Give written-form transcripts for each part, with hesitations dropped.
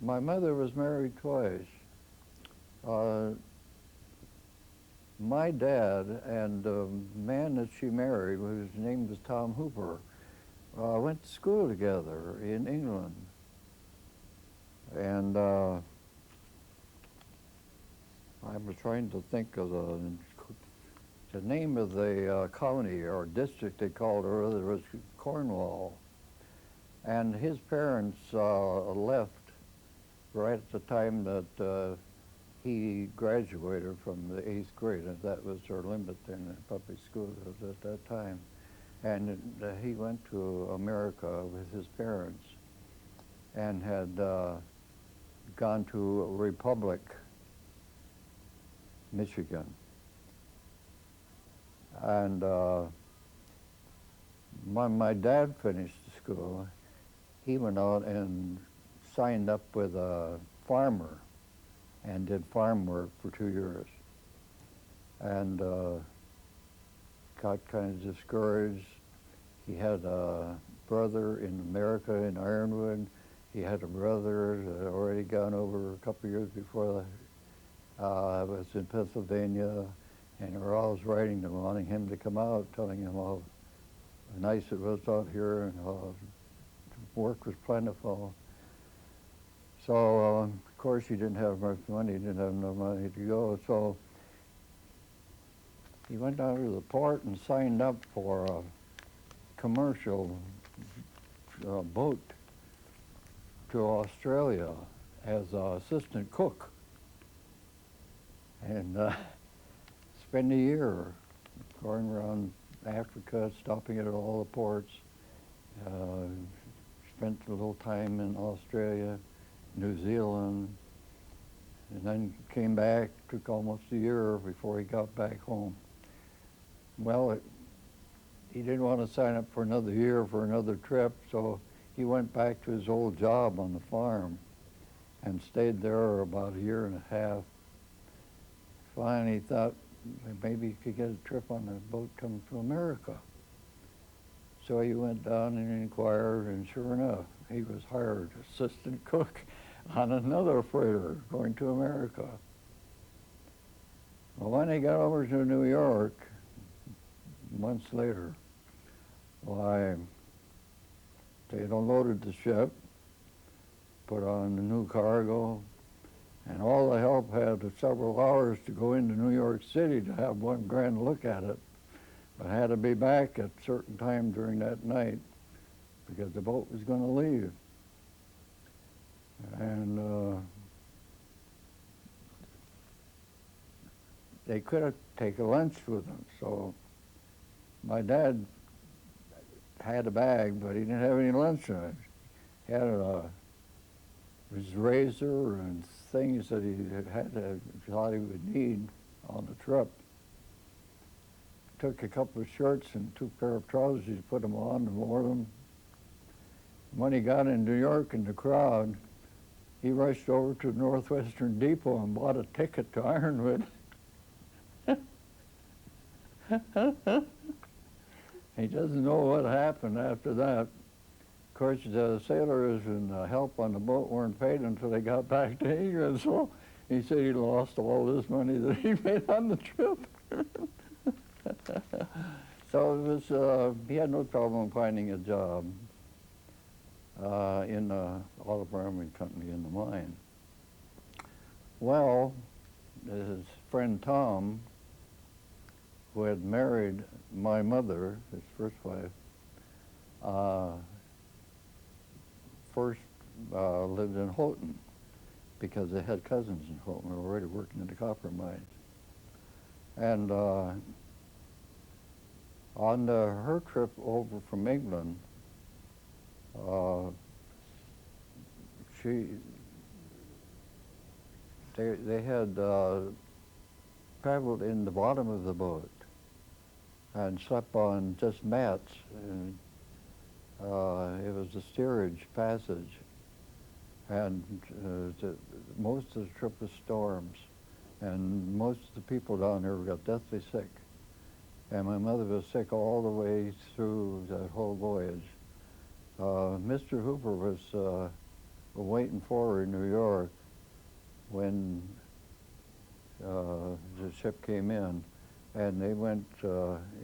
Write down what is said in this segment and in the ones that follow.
My mother was married twice. Uh, my dad and the man that she married, whose name was Tom Hooper, went to school together in England. And I was trying to think of the name of the county or district they called it, or it was Cornwall. And his parents left right at the time that he graduated from the 8th grade, and that was their limit in the public schools at that time. And he went to America with his parents and had gone to Republic, Michigan. And when my dad finished school, he went out and signed up with a farmer and did farm work for 2 years. And got kind of discouraged. He had a brother in America in Ironwood. He had a brother that had already gone over a couple of years before was in Pennsylvania, and they were always writing to wanting him to come out, telling him how nice it was out here and how work was plentiful. So, of course, he didn't have much money, he didn't have no money to go, so he went down to the port and signed up for a commercial boat to Australia as an assistant cook. And spent a year going around Africa, stopping at all the ports. Spent a little time in Australia, New Zealand, and then came back. Took almost a year before he got back home. Well, he didn't want to sign up for another year for another trip, so he went back to his old job on the farm and stayed there about a year and a half. Finally, he thought maybe he could get a trip on a boat coming to America. So he went down and inquired, and sure enough, he was hired assistant cook on another freighter going to America. Well, when he got over to New York, months later, why, they had unloaded the ship, put on the new cargo, and all the help had several hours to go into New York City to have one grand look at it, but had to be back at a certain time during that night because the boat was going to leave. And they could have taken lunch with them, so my dad had a bag, but he didn't have any lunch in it. He had his razor and things that he thought he would need on the trip. Took a couple of shirts and 2 pair of trousers, he put them on and wore them. When he got in New York in the crowd, he rushed over to Northwestern Depot and bought a ticket to Ironwood. He doesn't know what happened after that. Of course, the sailors and help on the boat weren't paid until they got back to England, so he said he lost all this money that he made on the trip. So it was, he had no problem finding a job in the auto farming company in the mine. Well, his friend Tom, who had married my mother, his first wife, first lived in Houghton because they had cousins in Houghton who were already working in the copper mines. And on her trip over from England, they had traveled in the bottom of the boat and slept on just mats. And it was a steerage passage, and most of the trip was storms, and most of the people down there got deathly sick. And my mother was sick all the way through that whole voyage. Mr. Hooper was were waiting for her in New York when the ship came in, and they went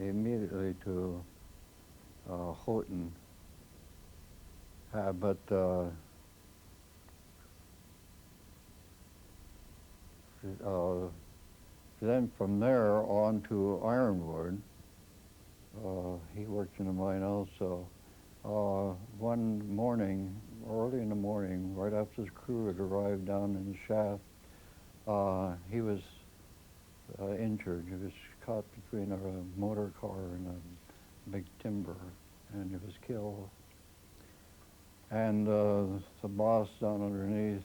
immediately to Houghton. But then from there on to Ironwood. He worked in the mine also. One morning, early in the morning, right after the crew had arrived down in the shaft, he was injured. He was caught between a motor car and a big timber, and he was killed. And the boss down underneath,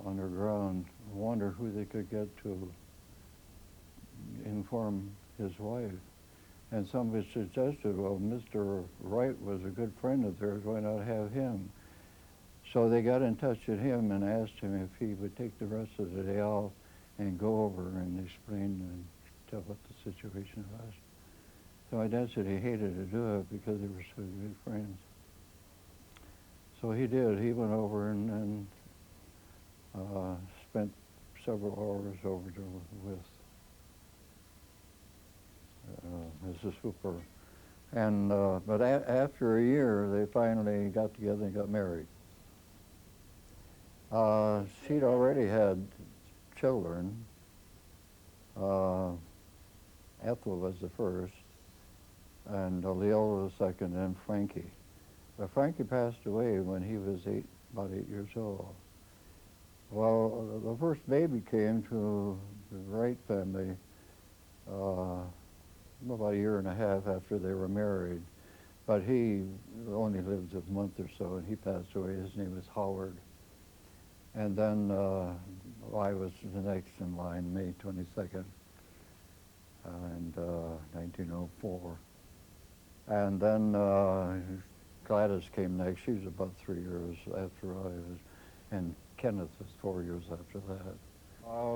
underground, wondered who they could get to inform his wife. And somebody suggested, well, Mr. Wright was a good friend of theirs, why not have him? So they got in touch with him and asked him if he would take the rest of the day off and go over and explain and tell what the situation was. So my dad said he hated to do it because they were so good friends. So he did. He went over and spent several hours over there with Mrs. Hooper. And, but after a year, they finally got together and got married. She'd already had children. Ethel was the first, and Leola was the second, and Frankie. But Frankie passed away when he was about 8 years old. Well, the first baby came to the Wright family about a year and a half after they were married. But he only lived a month or so, and he passed away. His name was Howard. And then I was the next in line, May 22nd, and 1904. And then Gladys came next. She was about 3 years after I was, and Kenneth was 4 years after that.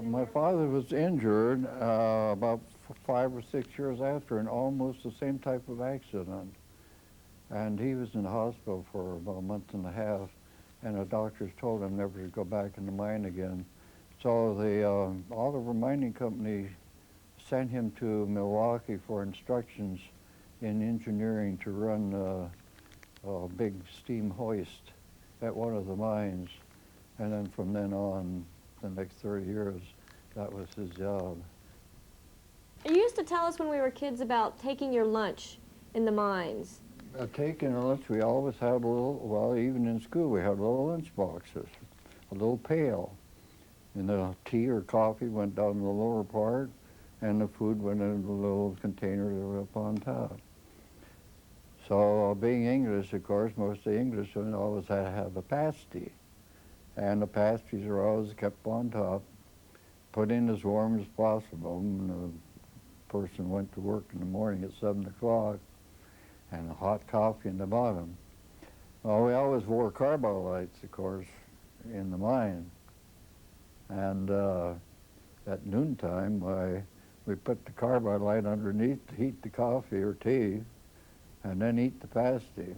My father was injured about 5 or 6 years after in almost the same type of accident. And he was in the hospital for about a month and a half, and the doctors told him never to go back in the mine again. So the Oliver Mining Company sent him to Milwaukee for instructions in engineering to run a big steam hoist at one of the mines. And then from then on, the next 30 years, that was his job. You used to tell us when we were kids about taking your lunch in the mines. Taking a lunch, we always had a little, well, even in school, we had little lunch boxes, a little pail. And the tea or coffee went down in the lower part, and the food went in a little container that was up on top. So being English, of course, most of the Englishmen always had to have a pasty. And the pasties are always kept on top, put in as warm as possible. And the person went to work in the morning at 7 o'clock, and a hot coffee in the bottom. Well, we always wore carbide lights, of course, in the mine. And at noontime, we put the carbide light underneath to heat the coffee or tea, and then eat the pasty,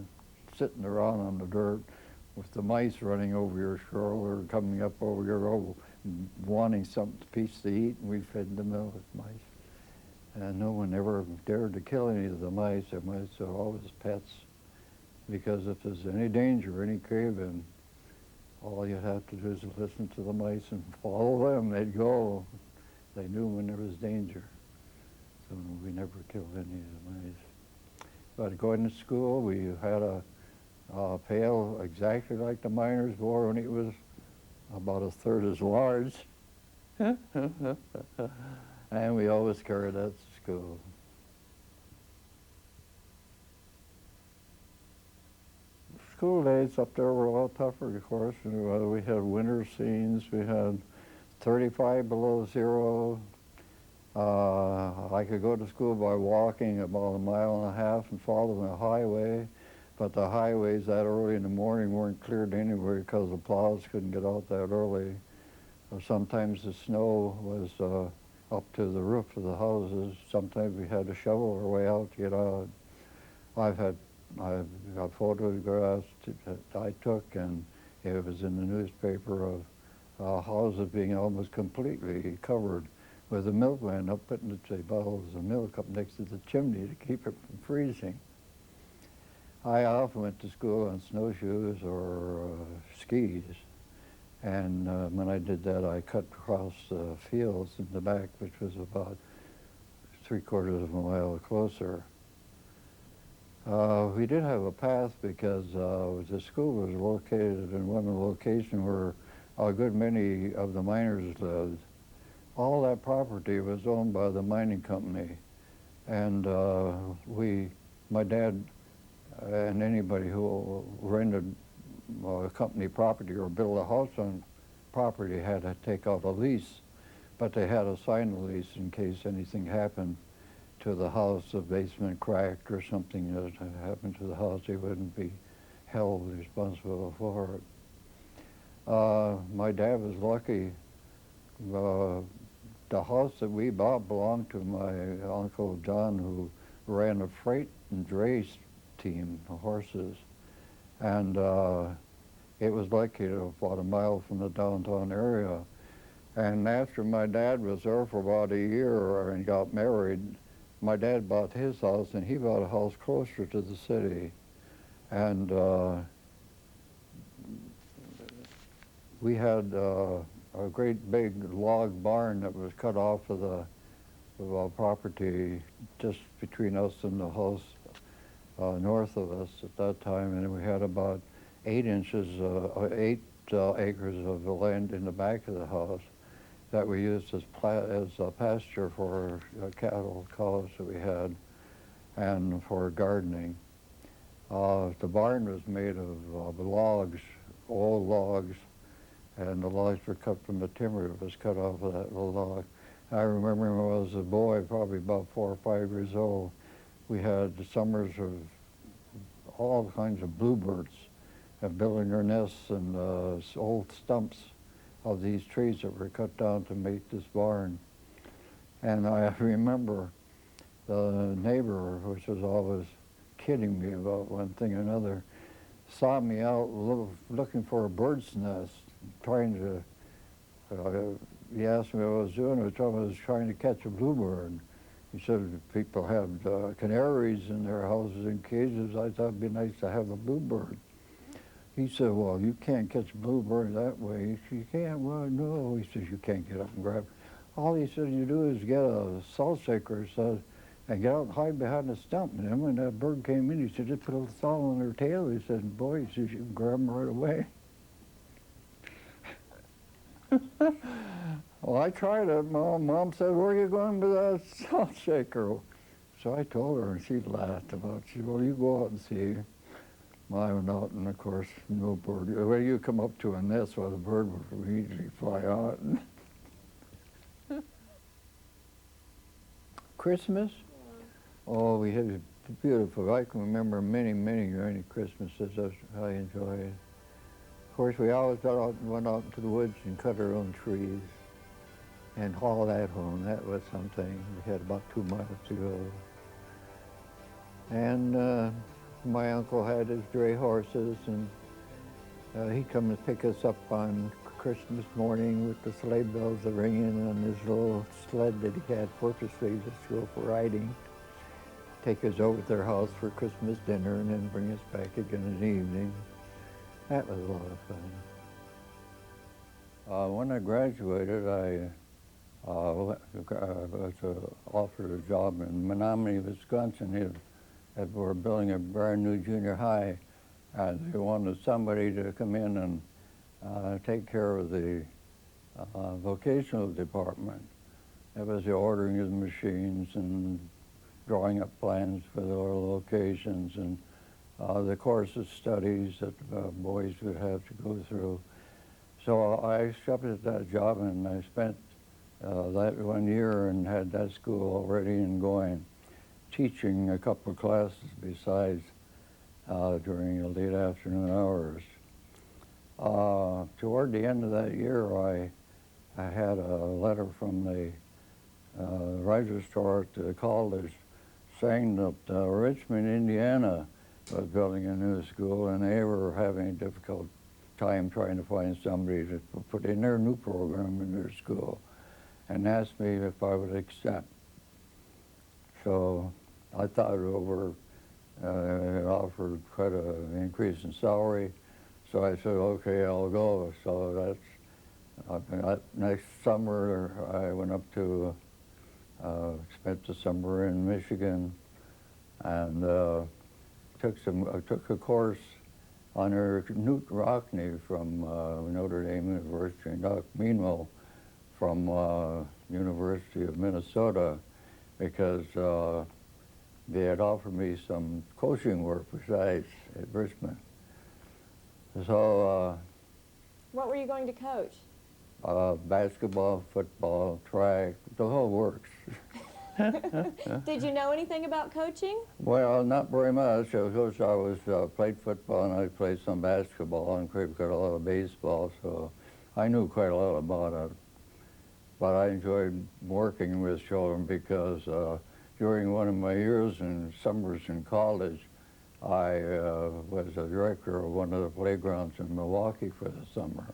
sitting around on the dirt with the mice running over your shoulder, coming up over your elbow, wanting some piece to eat, and we fed them out with mice. And no one ever dared to kill any of the mice. The mice are always pets, because if there's any danger, any cave-in, all you have to do is listen to the mice and follow them. They'd go. They knew when there was danger. So we never killed any of the mice. But going to school, we had a pail exactly like the miners wore, and it was about a third as large. And we always carried that to school. School days up there were a lot tougher, of course. We had winter scenes. We had 35 below zero. I could go to school by walking about a mile and a half and follow a highway, but the highways that early in the morning weren't cleared anyway because the plows couldn't get out that early. Or sometimes the snow was up to the roof of the houses. Sometimes we had to shovel our way out to get out. I've had I've got photographs that I took, and it was in the newspaper of houses being almost completely covered with a milkman up putting the bottles of milk up next to the chimney to keep it from freezing. I often went to school on snowshoes or skis, and when I did that, I cut across the fields in the back, which was about 3/4 of a mile closer. We did have a path because the school was located in one location where a good many of the miners lived. All that property was owned by the mining company, and my dad and anybody who rented company property or built a house on property had to take out a lease, but they had to sign the lease in case anything happened to the house, the basement cracked or something that happened to the house, they wouldn't be held responsible for it. My dad was lucky. The house that we bought belonged to my Uncle John, who ran a freight and dray team of horses. And it was located about a mile from the downtown area. And after my dad was there for about a year and got married, my dad bought his house, and he bought a house closer to the city. And we had a great big log barn that was cut off of our property just between us and the house north of us at that time. And we had about 8 acres of the land in the back of the house that we used as pasture for cattle, cows that we had, and for gardening. The barn was made of logs, old logs, and the logs were cut from the timber that was cut off of that log. I remember when I was a boy, probably about 4 or 5 years old, we had the summers of all kinds of bluebirds building their nests in old stumps of these trees that were cut down to make this barn. And I remember the neighbor, which was always kidding me about one thing or another, saw me out looking for a bird's nest, trying to, he asked me what I was doing. I told him I was trying to catch a bluebird. He said people have canaries in their houses in cages. I thought it'd be nice to have a bluebird. He said, well, you can't catch a bluebird that way. He said, you can't? Well, no. He says, you can't get up and grab it. All he said you do is get a salt shaker and get out and hide behind a stump. And then when that bird came in, he said, just put a little salt on their tail. He said, boy, he says, you can grab them right away. Well, I tried it. Mom said, where are you going with that salt shaker? So I told her, and she laughed about it. She said, well, you go out and see. Well, I went out, and of course, no bird. Well, you come up to a nest where the bird would immediately fly out. Christmas? Yeah. Oh, we had beautiful. I can remember many, many Christmases that I enjoyed. Of course, we always went out into the woods and cut our own trees and haul that home. That was something. We had about 2 miles to go. And my uncle had his dray horses, and he'd come and pick us up on Christmas morning with the sleigh bells ringing on his little sled that he had purposely just to go for riding. Take us over to their house for Christmas dinner and then bring us back again in the evening. That was a lot of fun. When I graduated, I was offered a job in Menominee, Wisconsin. They were building a brand new junior high, and they wanted somebody to come in and take care of the vocational department. That was the ordering of the machines and drawing up plans for the locations and the course of studies that boys would have to go through. So I accepted that job, and I spent that 1 year and had that school already and going, teaching a couple of classes besides during the late afternoon hours. Toward the end of that year, I had a letter from the registrar at the college saying that Richmond, Indiana was building a new school, and they were having a difficult time trying to find somebody to put in their new program in their school, and asked me if I would accept. So I thought it over. It offered quite an increase in salary, so I said, okay, I'll go. So that next summer I went up to, spent the summer in Michigan, and took a course under Newt Rockney from Notre Dame University, and Doc Meanwell from University of Minnesota, because they had offered me some coaching work besides at Richmond. So What were you going to coach? basketball, football, track, the whole works. Did you know anything about coaching? Well, not very much. Of course, I was played football, and I played some basketball, and quite a lot of baseball, so I knew quite a lot about it. But I enjoyed working with children because during one of my years in summers in college, I was a director of one of the playgrounds in Milwaukee for the summer.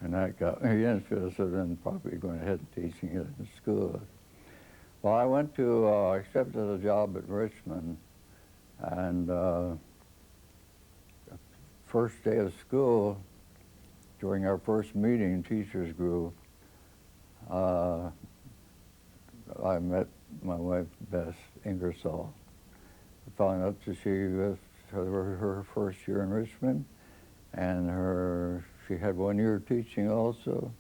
And that got me interested in probably going ahead and teaching it in school. Well, I went to, accepted a job at Richmond, and first day of school, during our first meeting, teachers group, I met my wife, Bess Ingersoll. I found out that she was her first year in Richmond, and she had 1 year teaching also,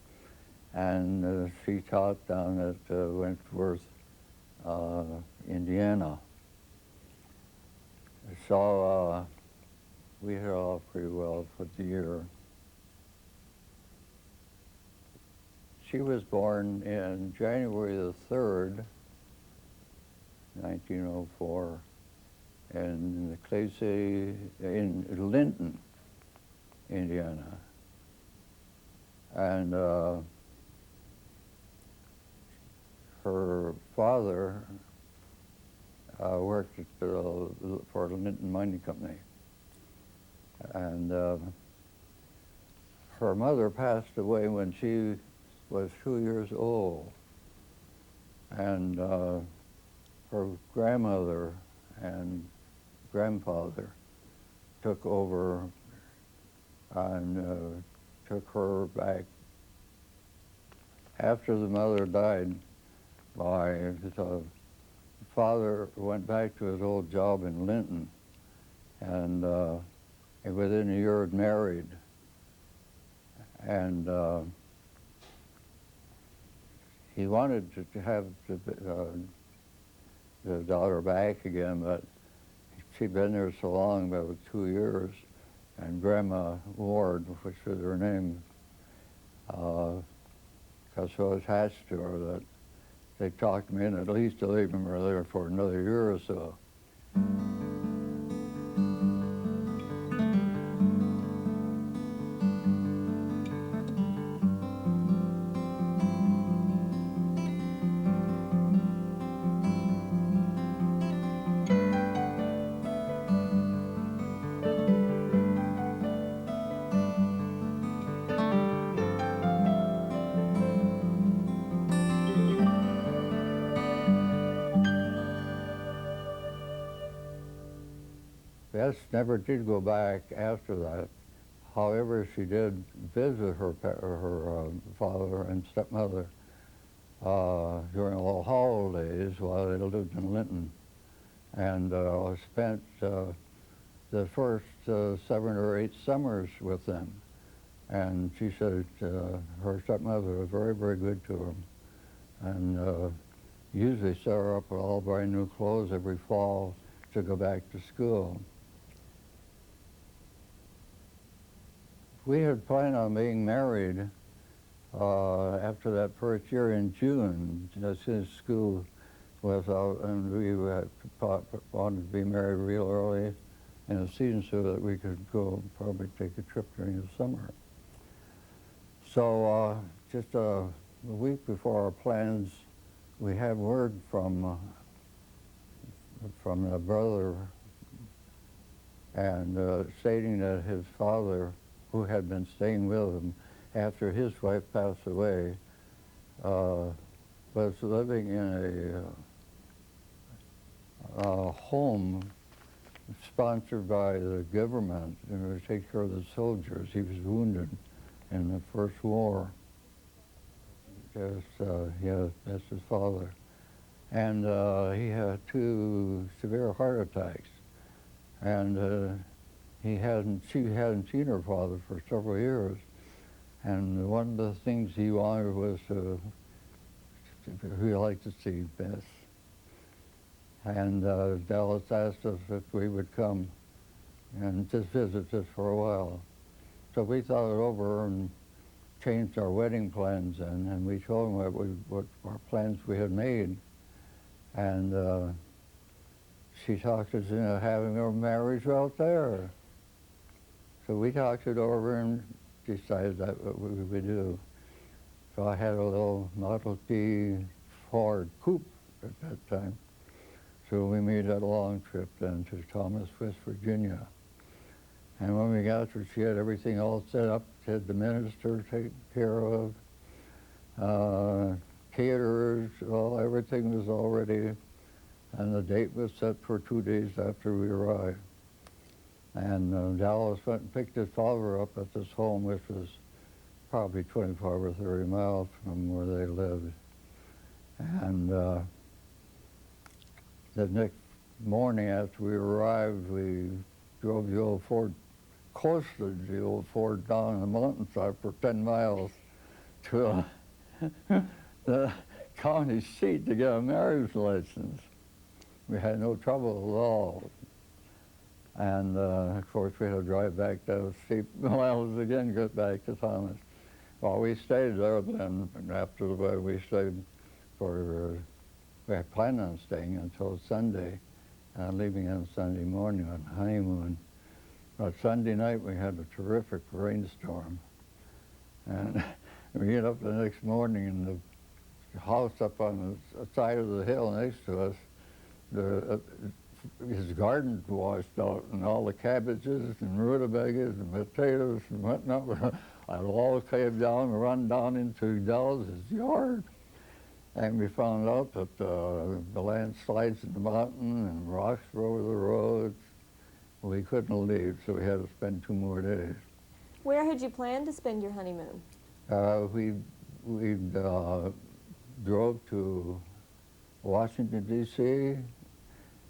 and she taught down at Wentworth, Indiana. So we hit off pretty well for the year. She was born in January the 3rd, 1904, in the Clay City, in Linton, Indiana. And her father worked for the Linton Mining Company. And her mother passed away when she was 2 years old. And her grandmother and grandfather took over and took her back. After the mother died, the father went back to his old job in Linton, and within a year had married. And he wanted to have the daughter back again, but she'd been there so long, about 2 years, and Grandma Ward, which was her name, because so was hatched to her, that they talked me in at least to leave him there for another year or so. Bess never did go back after that. However, she did visit her father and stepmother during the holidays while they lived in Linton, and spent the first 7 or 8 summers with them. And she said her stepmother was very, very good to them, and usually set her up with all brand new clothes every fall to go back to school. We had planned on being married after that first year in June, as soon as school was out, and we wanted to be married real early in the season so that we could go probably take a trip during the summer. So just a week before our plans, we had word from the brother and stating that his father, who had been staying with him after his wife passed away, was living in a home sponsored by the government in order to take care of the soldiers. He was wounded in the First War. Yeah, that's his father. And he had 2 severe heart attacks. And she hadn't seen her father for several years. And one of the things he wanted was he liked to see Bess. And Dallas asked us if we would come and just visit just for a while. So we thought it over and changed our wedding plans, and we told him what our plans we had made. And she talked us into having our marriage out there. So we talked it over and decided that what we would do. So I had a little Model T Ford coupe at that time. So we made that long trip then to Thomas, West Virginia. And when we got there, she had everything all set up. She had the minister taken care of, caterers, well, everything was all ready. And the date was set for 2 days after we arrived. And Dallas went and picked his father up at this home, which was probably 25 or 30 miles from where they lived. And the next morning after we arrived, we drove the old Ford, coasted the old Ford down the mountainside for 10 miles to the county seat to get a marriage license. We had no trouble at all. And of course we had to drive back those steep miles again, get back to Thomas. Well, we stayed there then, and after the wedding we stayed for, we had planned on staying until Sunday, leaving on Sunday morning on honeymoon. But Sunday night we had a terrific rainstorm. And we get up the next morning and the house up on the side of the hill next to us, his garden washed out, and all the cabbages and rutabagas and potatoes and whatnot, I'd all cave down and run down into Dallas's yard. And we found out that the landslides in the mountain and rocks were over the roads. We couldn't leave, so we had to spend 2 more days. Where had you planned to spend your honeymoon? We drove to Washington, D.C.,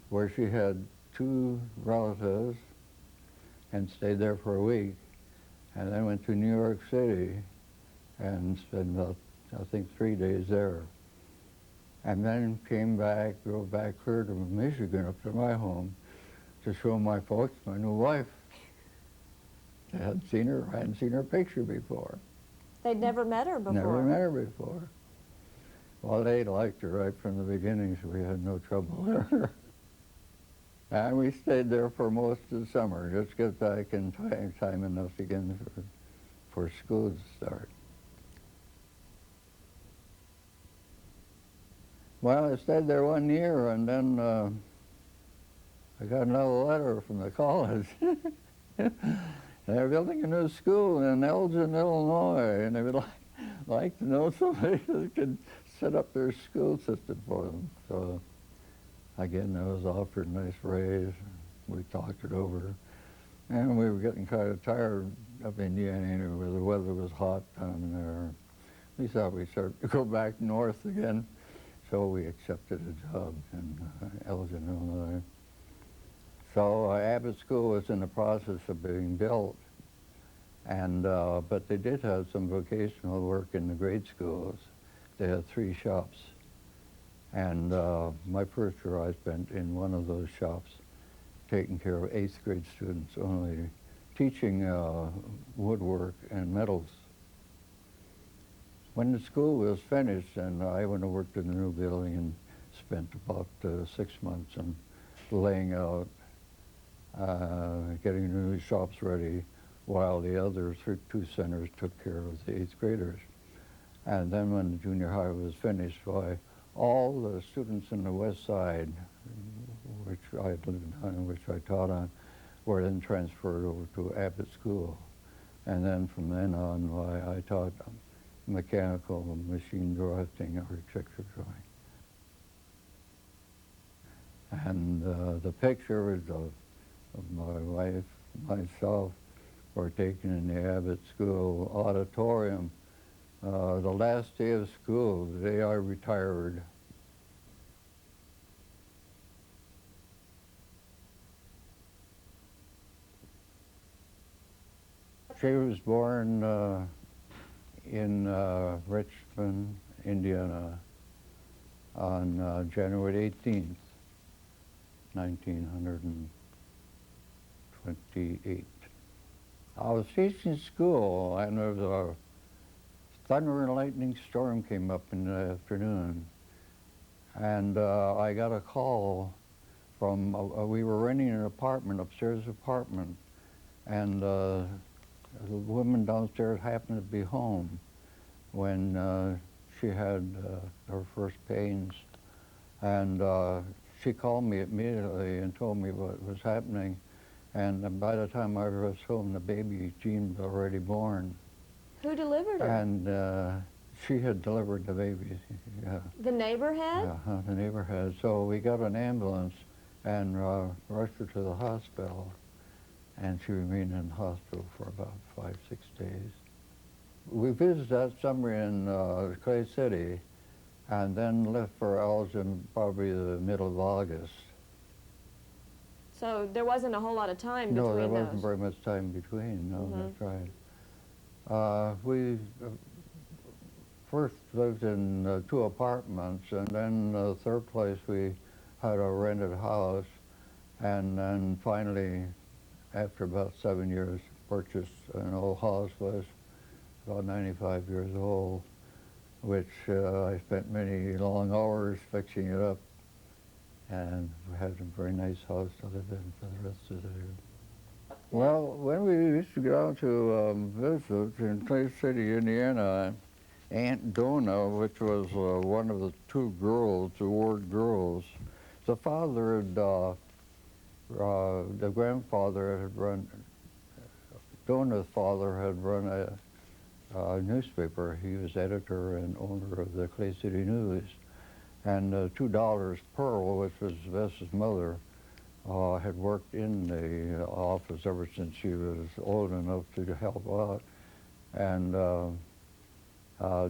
where she had 2 relatives and stayed there for a week. And then went to New York City and spent about, I think, 3 days there. And then came back, drove back here to Michigan, up to my home, to show my folks my new wife. I hadn't seen her picture before. They'd never met her before? Never met her before. Well, they liked her right from the beginning, so we had no trouble there. And we stayed there for most of the summer, just get back in time enough again for school to start. Well, I stayed there 1 year, and then I got another letter from the college. They're building a new school in Elgin, Illinois, and they would like to know somebody that could set up their school system for them. So again, I was offered a nice raise. We talked it over. And we were getting kind of tired of Indiana where the weather was hot down there. We thought we'd start to go back north again. So we accepted a job in Elgin, Illinois. So Abbott School was in the process of being built. And, but they did have some vocational work in the grade schools. They had 3 shops. And my first year I spent in one of those shops, taking care of 8th grade students only, teaching woodwork and metals. When the school was finished, and I went and worked in the new building and spent about 6 months on laying out, getting the new shops ready, while the other 2 centers took care of the 8th graders. And then when the junior high was finished, all the students in the west side, which I lived on, which I taught on, were then transferred over to Abbott School. And then from then on, I taught mechanical machine drafting, architecture drawing. And the picture is of my wife, myself, were taken in the Abbott School auditorium the last day of school, the day I retired. She was born in Richmond, Indiana on January 18th, 1928. I was teaching school, and there was a thunder and lightning storm came up in the afternoon. And I got a call from, we were renting an apartment, upstairs apartment, and the woman downstairs happened to be home when she had her first pains. And she called me immediately and told me what was happening. And by the time I was home, the baby, Jean, was already born. Who delivered her? And she had delivered the baby, yeah. The neighbor had? Yeah, the neighbor had. So we got an ambulance and rushed her to the hospital. And she remained in the hospital for about 5, 6 days. We visited that summer in Clay City and then left for Elgin probably the middle of August. So there wasn't a whole lot of time between No, there those. wasn't very much time between, no, that's right. We first lived in 2 apartments, and then the third place we had a rented house, and then finally, after about 7 years, purchased an old house, was about 95 years old, which I spent many long hours fixing it up, and we had a very nice house to live in for the rest of the year. Well, when we used to go out to visit in Clay City, Indiana, Aunt Donna, which was one of the 2 girls, the ward girls, the father had, the grandfather had run, Donna's father had run a newspaper. He was editor and owner of the Clay City News. And $2 Pearl, which was Bess's mother, had worked in the office ever since she was old enough to help out. And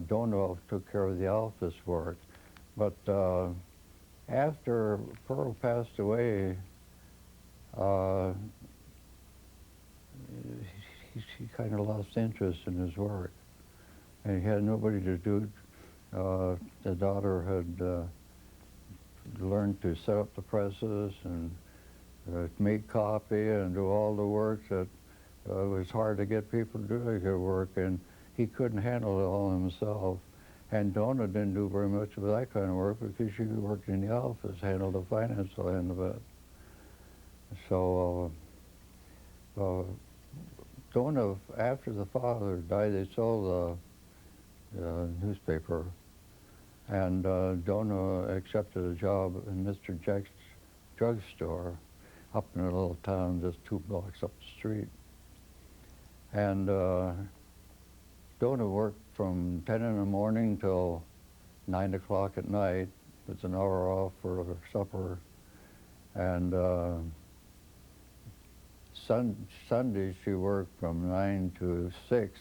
Donna took care of the office work. But after Pearl passed away, he kind of lost interest in his work. And he had nobody to do it. The daughter had learned to set up the presses and make copy and do all the work that it was hard to get people to do the work, and he couldn't handle it all himself. And Donna didn't do very much of that kind of work because she worked in the office, handled the financial end of it. So Donna, after the father died, they sold the newspaper, and Donna accepted a job in Mr. Jack's drugstore up in a little town just 2 blocks up the street. And Donna worked from 10 in the morning till 9 o'clock at night with an hour off for supper. And Sundays she worked from 9 to 6.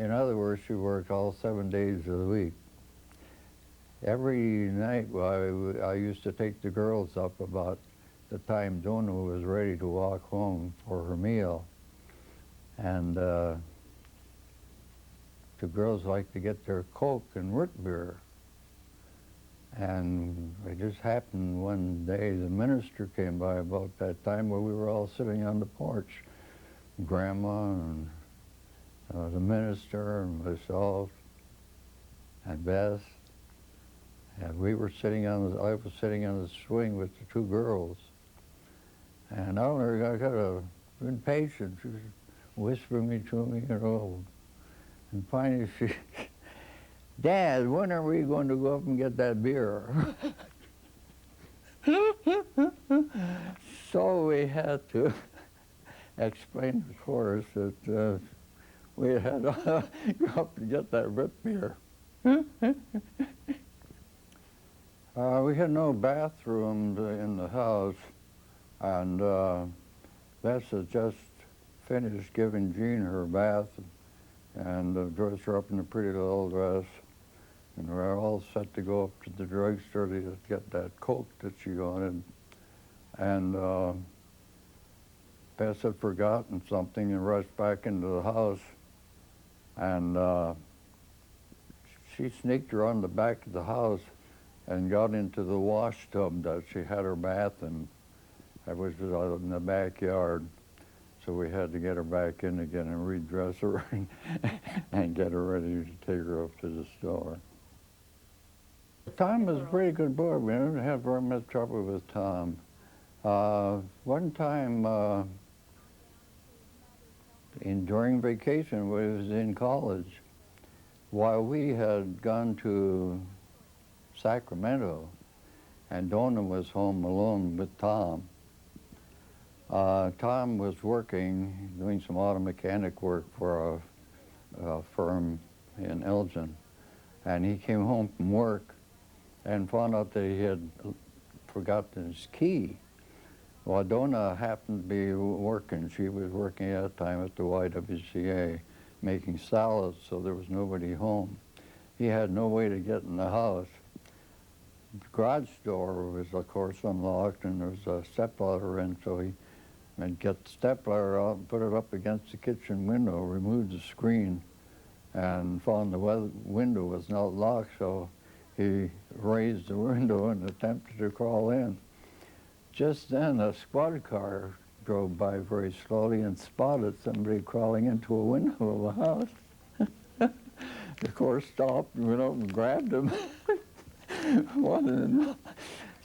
In other words, she worked all 7 days of the week. Every night I used to take the girls up about the time Donna was ready to walk home for her meal. And the girls liked to get their Coke and root beer. And it just happened one day, the minister came by about that time where we were all sitting on the porch. Grandma and the minister and myself and Bess. And we were sitting on the, I was sitting on the swing with the 2 girls. And I don't know, I got a impatient, she was whispering me to me, you know. And finally she, Dad, when are we going to go up and get that beer? So we had to explained, of course, that we had to go up and get that root beer. We had no bathrooms in the house, and Bess had just finished giving Jean her bath and dressed her up in a pretty little dress. And we were all set to go up to the drugstore to get that Coke that she wanted. And Bess had forgotten something and rushed back into the house. And she sneaked around the back of the house and got into the wash tub that she had her bath in. That was out in the backyard. So we had to get her back in again and redress her and get her ready to take her up to the store. Tom was a pretty good boy. We didn't have very much trouble with Tom. One time, during vacation, we was in college, while we had gone to Sacramento, and Donna was home alone with Tom. Tom was working, doing some auto mechanic work for a firm in Elgin, and he came home from work and found out that he had forgotten his key. Well, Donna happened to be working. She was working at the time at the YWCA, making salads, so there was nobody home. He had no way to get in the house. The garage door was, of course, unlocked, and there was a stepladder in, so he would get the stepladder out and put it up against the kitchen window, removed the screen, and found the window was not locked, so he raised the window and attempted to crawl in. Just then, a squad car drove by very slowly and spotted somebody crawling into a window of a house. The course stopped and went up and grabbed him.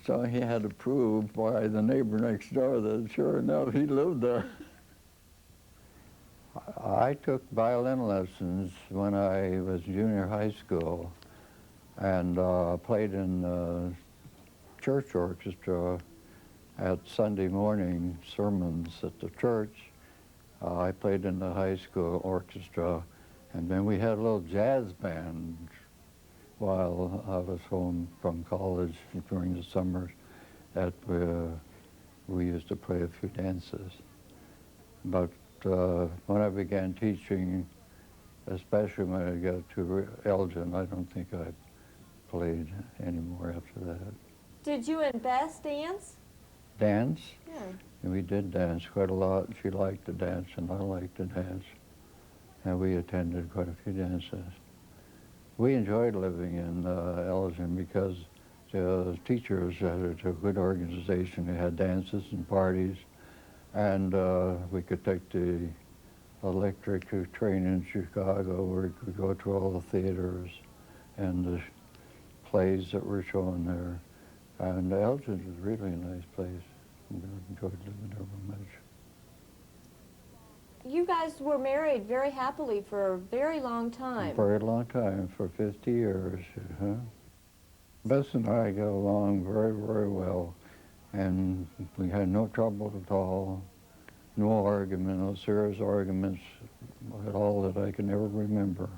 So he had to prove by the neighbor next door that sure enough he lived there. I took violin lessons when I was junior high school and played in the church orchestra at Sunday morning sermons at the church. I played in the high school orchestra, and then we had a little jazz band while I was home from college during the summers that we used to play a few dances. But when I began teaching, especially when I got to Elgin, I don't think I played anymore after that. Did you and Bess dance? Dance? Yeah. And we did dance quite a lot. She liked to dance and I liked to dance. And we attended quite a few dances. We enjoyed living in Elgin because the teachers had a good organization. They had dances and parties, and we could take the electric train in Chicago where we could go to all the theaters and the plays that were shown there. And Elgin was really a nice place. We enjoyed living there very much. You guys were married very happily for a very long time. A very long time, for 50 years. Bess and I got along very, very well, and we had no trouble at all, no argument, no serious arguments at all that I can ever remember.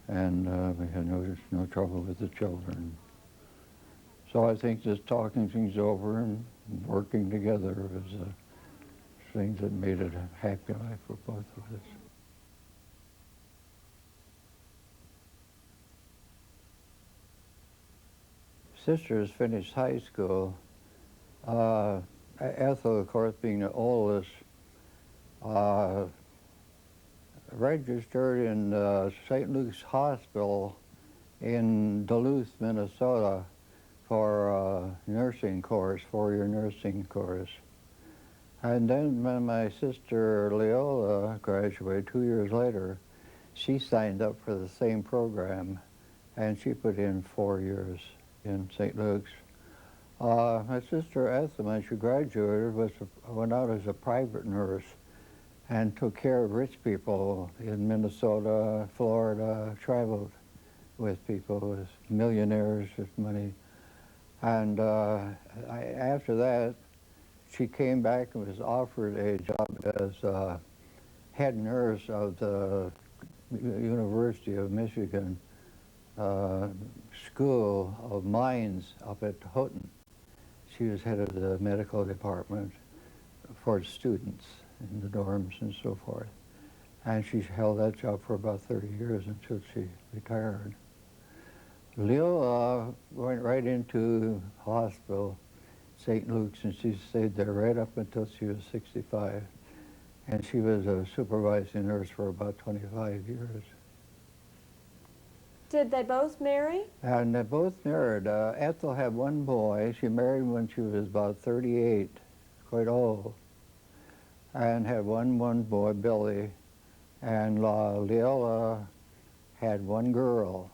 And we had no trouble with the children. So I think just talking things over and working together was things that made it a happy life for both of us. Sisters finished high school. Ethel, of course, being the oldest, registered in St. Luke's Hospital in Duluth, Minnesota for a nursing course, 4-year nursing course. And then when my sister Leola graduated 2 years later, she signed up for the same program, and she put in 4 years in St. Luke's. My sister Ethel, when she graduated, went out as a private nurse and took care of rich people in Minnesota, Florida, traveled with people, with millionaires with money. And after that, she came back and was offered a job as head nurse of the University of Michigan School of Mines up at Houghton. She was head of the medical department for students in the dorms and so forth. And she held that job for about 30 years until she retired. Lil went right into hospital, St. Luke's, and she stayed there right up until she was 65. And she was a supervising nurse for about 25 years. Did they both marry? And they both married. Ethel had one boy. She married when she was about 38, quite old, and had one boy, Billy. And Lil had one girl,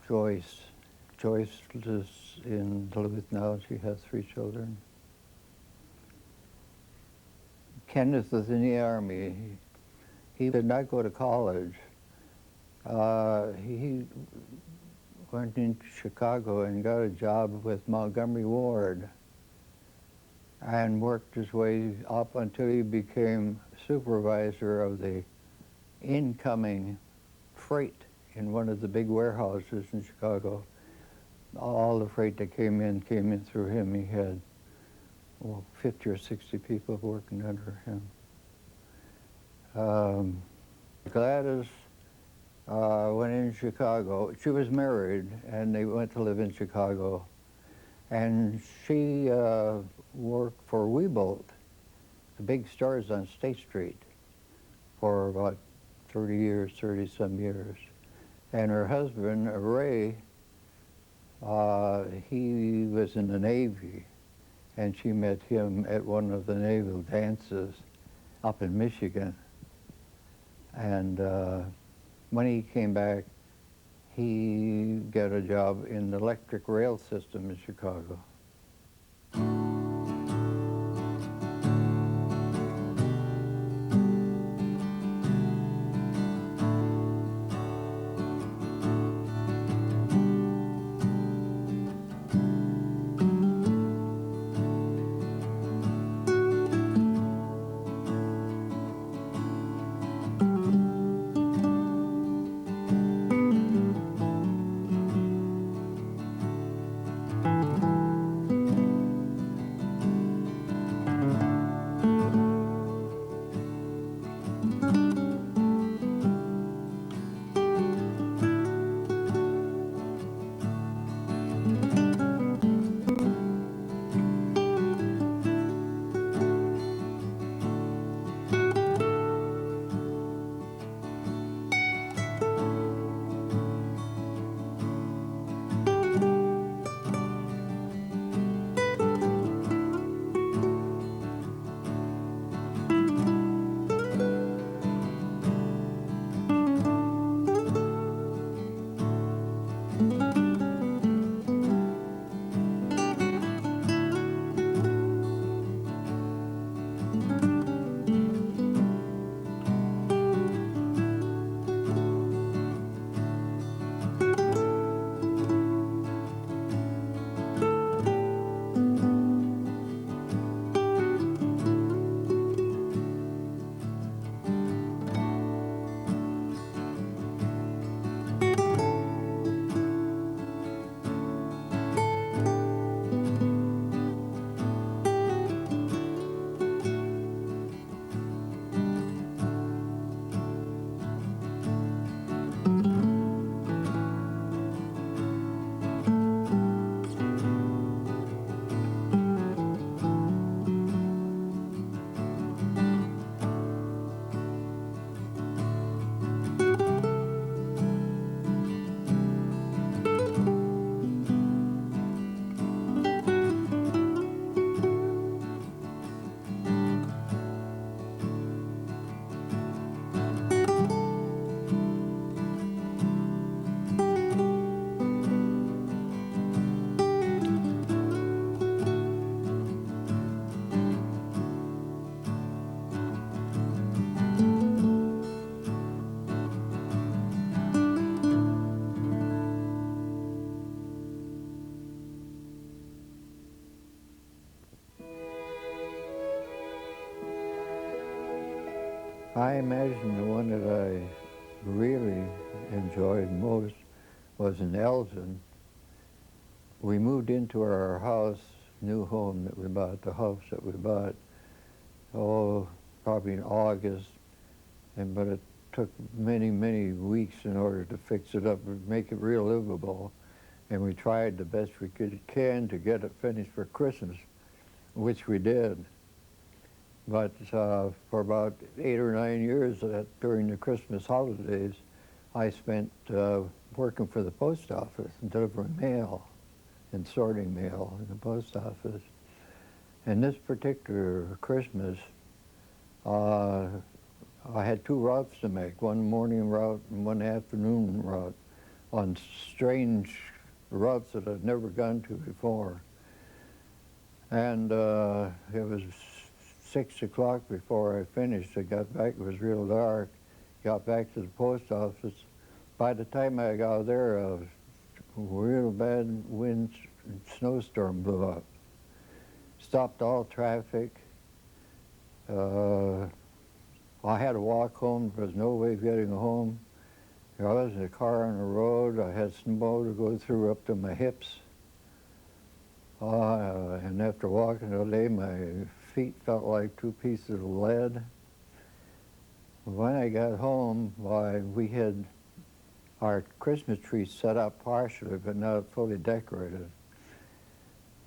Joyce. Joyce lives in Duluth now. She has 3 children. Kenneth was in the Army. He did not go to college. He went into Chicago and got a job with Montgomery Ward and worked his way up until he became supervisor of the incoming freight in one of the big warehouses in Chicago. All the freight that came in through him. He had 50 or 60 people working under him. Gladys went in Chicago. She was married, and they went to live in Chicago. And she worked for Weebolt, the big stores on State Street, for about 30 years, 30-some years. And her husband, Ray, he was in the Navy, and she met him at one of the naval dances up in Michigan. And when he came back, he got a job in the electric rail system in Chicago. I imagine the one that I really enjoyed most was in Elgin. We moved into our house, new home that we bought, the house that we bought, oh, probably in August, but it took many, many weeks in order to fix it up and make it real livable. And we tried the best we can to get it finished for Christmas, which we did. But for about 8 or 9 years during the Christmas holidays, I spent working for the post office and delivering mail and sorting mail in the post office. And this particular Christmas, I had 2 routes to make, one morning route and one afternoon route on strange routes that I'd never gone to before. And it was 6 o'clock before I finished. I got back, it was real dark. Got back to the post office. By the time I got there, a real bad wind snowstorm blew up. Stopped all traffic. I had to walk home. There was no way of getting home. There was a car on the road. I had snow to go through up to my hips. And after walking all day, my feet felt like 2 pieces of lead. When I got home, we had our Christmas tree set up partially, but not fully decorated.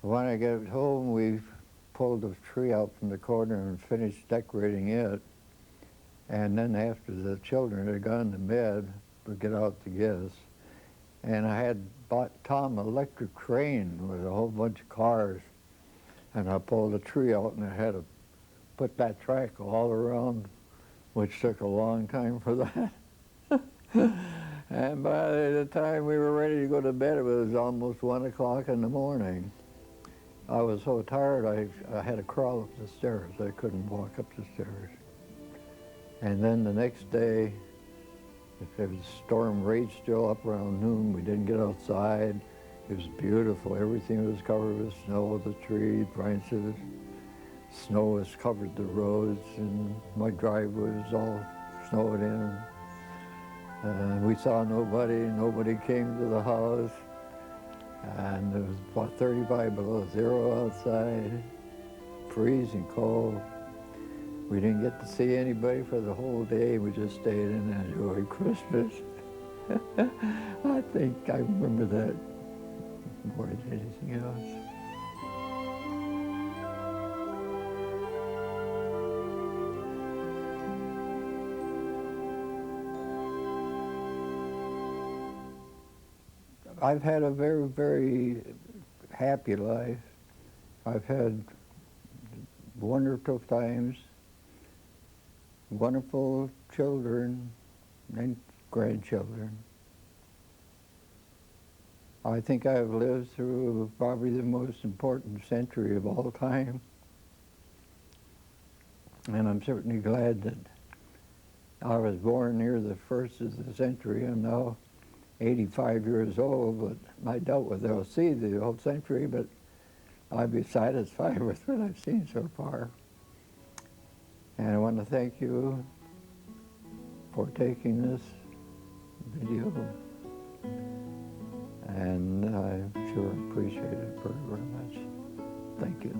When I got home, we pulled the tree out from the corner and finished decorating it. And then after the children had gone to bed, we'd get out the gifts. And I had bought Tom an electric crane with a whole bunch of cars. And I pulled the tree out and I had to put that track all around, which took a long time for that. And by the time we were ready to go to bed, it was almost 1 o'clock in the morning. I was so tired, I had to crawl up the stairs. I couldn't walk up the stairs. And then the next day, the storm raged still up around noon. We didn't get outside. It was beautiful. Everything was covered with snow, the tree branches. Snow has covered the roads, and my driveway was all snowed in. We saw nobody. Nobody came to the house. And it was about 35 below zero outside, freezing cold. We didn't get to see anybody for the whole day. We just stayed in and enjoyed Christmas. I think I remember that more than anything else. I've had a very, very happy life. I've had wonderful times, wonderful children and grandchildren. I think I've lived through probably the most important century of all time. And I'm certainly glad that I was born near the first of the century. I'm now 85 years old, but I doubt whether I'll see the whole century, but I'll be satisfied with what I've seen so far. And I want to thank you for taking this video, and I sure appreciate it very, very much. Thank you.